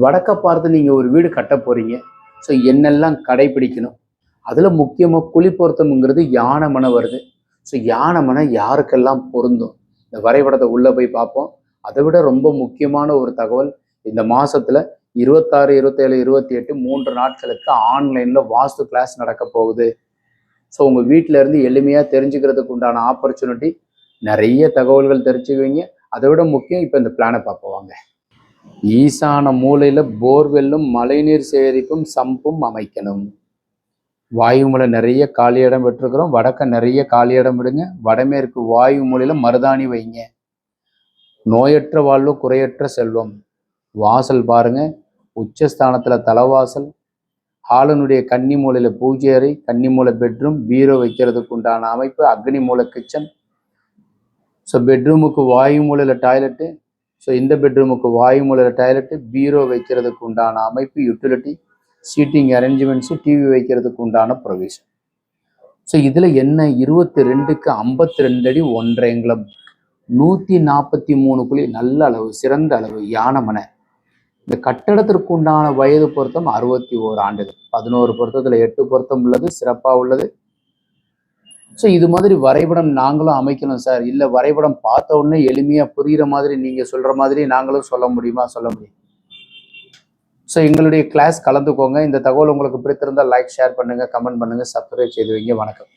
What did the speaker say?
வடக்க பார்த்து நீங்கள் ஒரு வீடு கட்ட போகிறீங்க. ஸோ என்னெல்லாம் கடைபிடிக்கணும்? அதில் முக்கியமாக குழி பொருத்தம்ங்கிறது யானை மனை வருது. ஸோ யானை மனை யாருக்கெல்லாம் பொருந்தும்? இந்த வரைபடத்தை உள்ளே போய் பார்ப்போம். அதை விட ரொம்ப முக்கியமான ஒரு தகவல், இந்த மாதத்தில் 26, 27, 28 3 நாட்களுக்கு ஆன்லைனில் வாஸ்து கிளாஸ் நடக்க போகுது. ஸோ உங்கள் வீட்டில் இருந்து எளிமையாக தெரிஞ்சுக்கிறதுக்கு உண்டான ஆப்பர்ச்சுனிட்டி, நிறைய தகவல்கள் தெரிஞ்சுக்குவீங்க. அதை விட முக்கியம், இப்போ இந்த பிளானை பார்ப்போம். ஈசான மூலையில் போர்வெல்லும் மழைநீர் சேகரிப்பும் சம்பும் அமைக்கணும். வாயு மூலை நிறைய காலி இடம் விட்டுருக்குறோம். வடக்க நிறைய காலி இடம் விடுங்க. வடமேற்கு வாயு மூலையில் மருதாணி வைங்க. நோயற்ற வாழ்வு, குறையற்ற செல்வம். வாசல் பாருங்க, உச்சஸ்தானத்தில் தலைவாசல், ஹாலனுடைய கன்னி மூலையில் பூஜை அறை, கன்னி மூலை பெட்ரூம், பீரோ வைக்கிறதுக்கு உண்டான அமைப்பு, அக்னி மூலை கிச்சன். ஸோ பெட்ரூமுக்கு வாயு மூலையில் டாய்லெட்டு, ஸோ இந்த பெட்ரூமுக்கு வாயு மூலையில் டாய்லெட்டு, பீரோ வைக்கிறதுக்கு உண்டான அமைப்பு, யூட்டிலிட்டி, சீட்டிங் அரேஞ்ச்மெண்ட்ஸு, டிவி வைக்கிறதுக்கு உண்டான ப்ரொவிஷன். ஸோ இதில் என்ன, 22க்கு 52 அடி 1.5 அங்குலம், 143 குழி, நல்ல அளவு, சிறந்த அளவு, யானை மனை. இந்த கட்டடத்திற்கு உண்டான வயது பொருத்தம் 61 ஆண்டுகள். 11 பொருத்தத்தில் 8 பொருத்தம் உள்ளது, சிறப்பாக உள்ளது. ஸோ இது மாதிரி வரைபடம் நாங்களும் அமைக்கணும் சார், இல்லை வரைபடம் பார்த்த உடனே எளிமையாக புரிகிற மாதிரி நீங்கள் சொல்கிற மாதிரி நாங்களும் சொல்ல முடியுமா? சொல்ல முடியும். ஸோ எங்களுடைய கிளாஸ் கலந்துக்கோங்க. இந்த தகவல் உங்களுக்கு பிடித்திருந்தால் லைக், ஷேர் பண்ணுங்கள், கமெண்ட் பண்ணுங்கள், சப்ஸ்கிரைப் செய்து வைங்க. வணக்கம்.